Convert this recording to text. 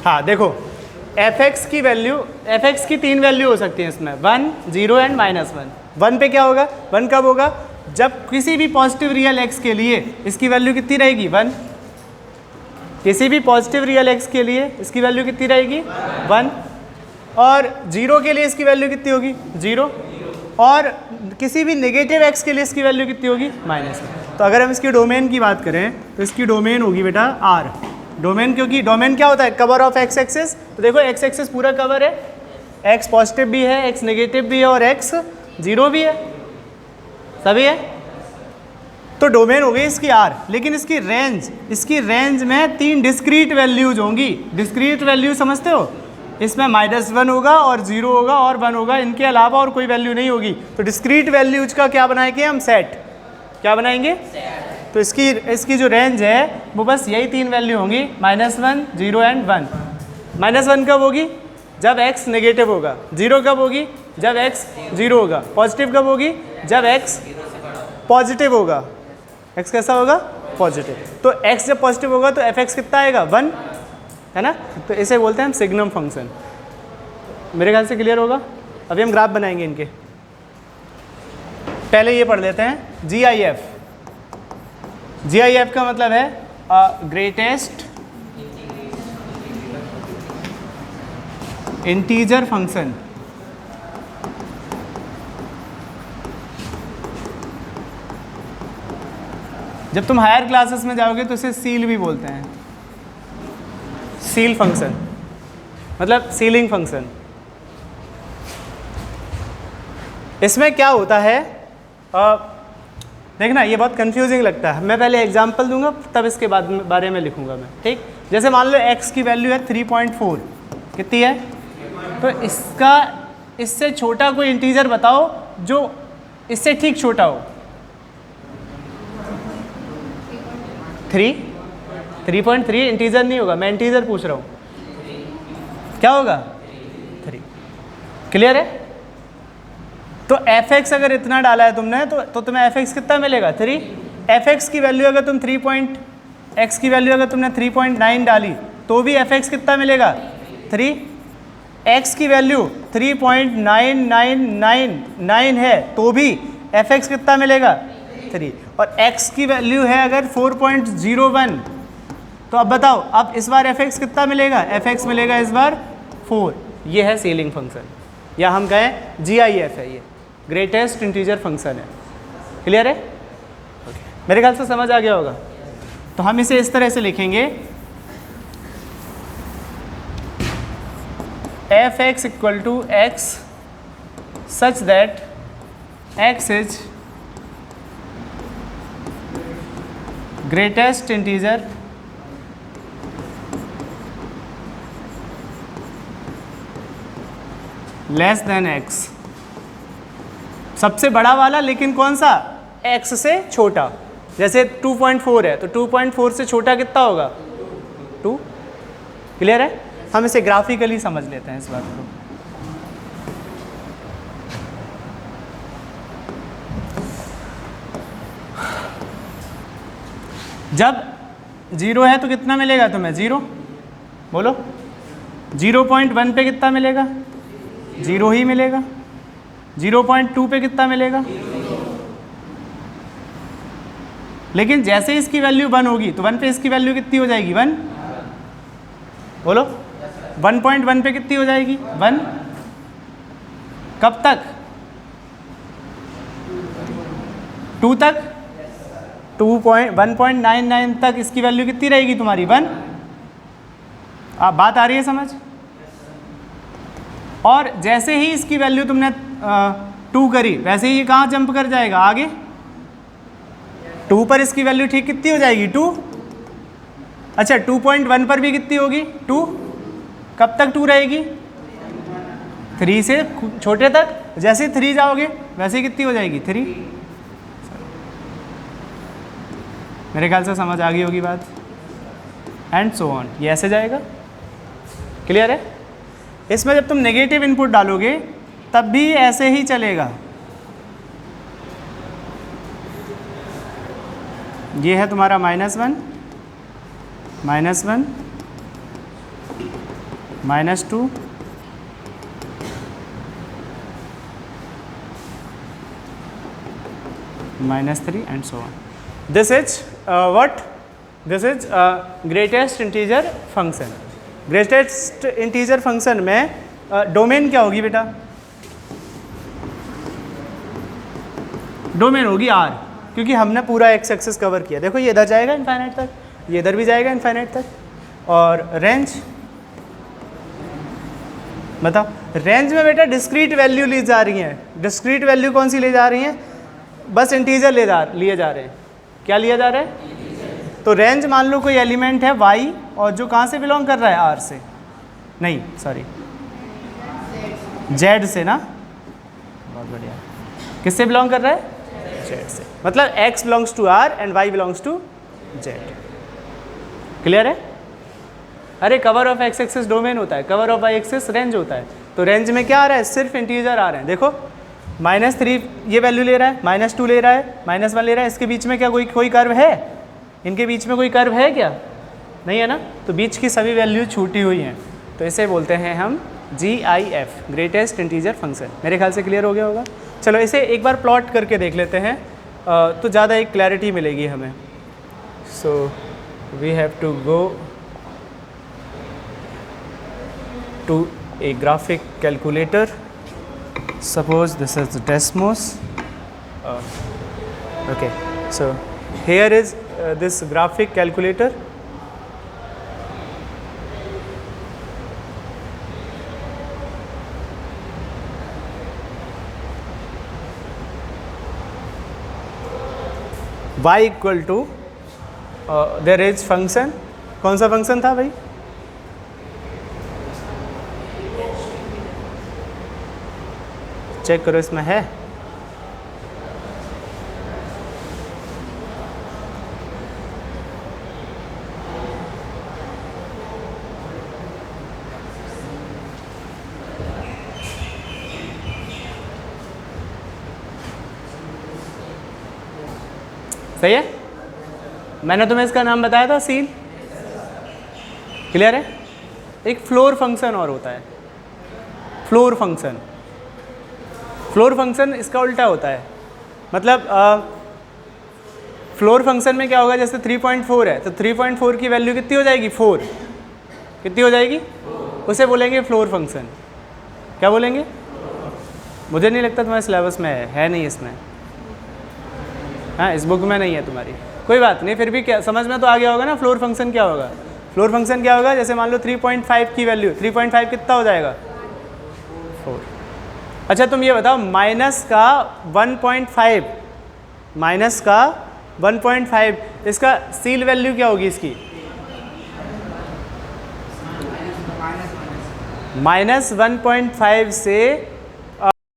हाँ देखो, f(x) की वैल्यू, f(x) की 3 वैल्यू हो सकती है इसमें, 1, 0 एंड -1। 1 पे क्या होगा, 1 कब होगा, जब किसी भी पॉजिटिव रियल x के लिए इसकी वैल्यू कितनी रहेगी, 1। किसी भी पॉजिटिव रियल x के लिए इसकी वैल्यू कितनी रहेगी, 1। और 0 के लिए इसकी वैल्यू कितनी होगी, 0। और किसी भी नेगेटिव x के लिए इसकी वैल्यू कितनी होगी, -1। तो अगर हम इसकी डोमेन की बात करें तो इसकी डोमेन होगी बेटा R। डोमेन, क्योंकि डोमेन क्या होता है, कवर ऑफ x एक्सिस। तो देखो x एक्सिस पूरा कवर है, x पॉजिटिव भी है, x नेगेटिव भी है और x 0 भी है, सभी है। तो डोमेन हो गई इसकी R। लेकिन इसकी रेंज में 3 डिस्क्रीट वैल्यूज होंगी। डिस्क्रीट वैल्यू समझते हो, इसमें -1 होगा और 0 होगा और 1 होगा, इनके अलावा और कोई वैल्यू नहीं होगी। तो डिस्क्रीट वैल्यूज का क्या बनाएंगे हम, सेट। क्या बनाएंगे, तो इसकी जो रेंज है वो बस यही 3 वैल्यू होंगी, -1, 0 एंड 1। -1 कब होगी, जब x नेगेटिव होगा। 0 कब होगी, जब x 0 होगा। पॉजिटिव कब होगी, जब x पॉजिटिव होगा। x कैसा होगा, पॉजिटिव। तो x जब पॉजिटिव होगा तो f(x) कितना आएगा, 1, है ना। तो इसे बोलते हैं हम सिग्नम फंक्शन। मेरे ख्याल से क्लियर होगा। अभी हम ग्राफ बनाएंगे इनके। पहले ये पढ़ लेते हैं GIF। GIF का मतलब है ग्रेटेस्ट इंटीजर फंक्शन। जब तुम हायर क्लासेस में जाओगे तो इसे सील भी बोलते हैं, सील फंक्शन, मतलब सीलिंग फंक्शन। इसमें क्या होता है, देखना ये बहुत कंफ्यूजिंग लगता है। मैं पहले एग्जांपल दूंगा तब इसके बारे में लिखूंगा मैं, ठीक। जैसे मान लो x की वैल्यू है 3.4, कितनी है, तो इससे छोटा कोई इंटीजर बताओ जो इससे ठीक छोटा हो। 3.3 इंटीजर नहीं होगा, मैं इंटीजर पूछ रहा हूँ, क्या होगा, 3। क्लियर है। तो f(x) अगर इतना डाला है तुमने तो तुम्हें f(x) कितना मिलेगा, 3। f(x) की वैल्यू अगर तुम x की वैल्यू अगर तुमने 3.9 डाली तो भी f(x) कितना मिलेगा, 3। x की वैल्यू 3.9999 है तो भी f(x) कितना मिलेगा, 3। और x की वैल्यू है अगर 4.01, तो अब बताओ, अब इस बार f(x) कितना मिलेगा, f(x) मिलेगा इस बार 4। ये है सीलिंग फंक्शन, या हम कहें GIF है, ये ग्रेटेस्ट इंटीजर फंक्शन है। क्लियर है, ओके। मेरे ख्याल से समझ आ गया होगा। तो हम इसे इस तरह से लिखेंगे, f(x) equal to x such that x is greatest integer less than x। सबसे बड़ा वाला, लेकिन कौन सा, x से छोटा। जैसे 2.4 है तो 2.4 से छोटा कितना होगा, 2। क्लियर है। हम इसे ग्राफिकली समझ लेते हैं इस बात को। जब 0 है तो कितना मिलेगा तुम्हें, 0, बोलो। 0.1 पे कितना मिलेगा, 0 ही मिलेगा। 0.2 पे कितना मिलेगा, लेकिन जैसे ही इसकी वैल्यू 1 होगी तो 1 पे इसकी वैल्यू कितनी हो जाएगी, 1, बोलो। 1.1 पे कितनी हो जाएगी, 1। कब तक, 2 तक, 1.99 तक इसकी वैल्यू कितनी रहेगी तुम्हारी, 1। आप बात आ रही है समझ। और जैसे ही इसकी वैल्यू तुमने 2 करी, वैसे ही कहाँ जंप कर जाएगा, आगे 2 पर इसकी वैल्यू ठीक कितनी हो जाएगी, 2। अच्छा 2.1 पर भी कितनी होगी, 2। कब तक 2 रहेगी, 3 से छोटे तक। जैसे 3 जाओगे वैसे ही कितनी हो जाएगी, 3। मेरे ख्याल से समझ आ गई होगी बात। एंड सो ऑन, ये ऐसे जाएगा। क्लियर है। इसमें जब तुम नेगेटिव इनपुट डालोगे तब भी ऐसे ही चलेगा। ये है तुम्हारा -1, -2 -3 and so on. This is what? This is greatest integer function. Greatest integer function में डोमेन क्या होगी बेटा? डोमेन होगी R, क्योंकि हमने पूरा एक्स एक्सिस कवर किया। देखो ये इधर जाएगा इनफाइनाइट तक, ये इधर भी जाएगा इनफाइनाइट तक। और रेंज बताओ, रेंज में बेटा डिस्क्रीट वैल्यू ली जा रही हैं। डिस्क्रीट वैल्यू कौन सी ले जा रही हैं? बस इंटीजर लिए जा रहे हैं। क्या लिया जा रहा है? तो रेंज मान लो कोई एलिमेंट है y और जो कहाँ से बिलोंग कर रहा है? R से, नहीं सॉरी z से ना, बहुत बढ़िया। किससे बिलोंग कर रहा है? z से। मतलब x belongs to R and y belongs to z। Clear है? अरे cover of x axis domain होता है, cover of y axis range होता है। तो रेंज में क्या आ रहा है? सिर्फ इंटीजर आ रहे हैं। देखो -3 ये वैल्यू ले रहा है, -2 ले रहा है, -1 ले रहा है। इसके बीच में क्या कोई कर्व है? इनके बीच में कोई कर्व है क्या? नहीं है ना। तो बीच की सभी वैल्यू छूटी हुई हैं, तो इसे बोलते हैं हम GIF, ग्रेटेस्ट इंटीजर फंक्शन। मेरे ख्याल से क्लियर हो गया होगा। चलो इसे एक बार प्लॉट करके देख लेते हैं, तो ज़्यादा एक क्लैरिटी मिलेगी हमें। So we have to go to a graphic calculator. Suppose this is Desmos. Okay, so here is this graphic calculator. Y equal to there is function. कौन सा फंक्शन था भाई? चेक करो इसमें है। सही है? मैंने तुम्हें इसका नाम बताया था, सील। क्लियर है? एक फ्लोर फंक्शन और होता है, फ्लोर फंक्शन। फ्लोर फंक्शन इसका उल्टा होता है। मतलब फ्लोर फंक्शन में क्या होगा? जैसे 3.4 है तो 3.4 की वैल्यू कितनी हो जाएगी? 4। कितनी हो जाएगी? उसे बोलेंगे फ्लोर फंक्शन। क्या बोलेंगे? मुझे नहीं लगता तुम्हारे सिलेबस में है नहीं इसमें। हाँ, इस बुक में नहीं है तुम्हारी, कोई बात नहीं। फिर भी क्या समझ में तो आ गया होगा ना फ्लोर फंक्शन क्या होगा। फ्लोर फंक्शन क्या होगा? जैसे मान लो 3.5 की वैल्यू, 3.5 कितना हो जाएगा? 4। अच्छा तुम ये बताओ, माइनस का 1.5 इसका सील वैल्यू क्या होगी इसकी? -1.5 से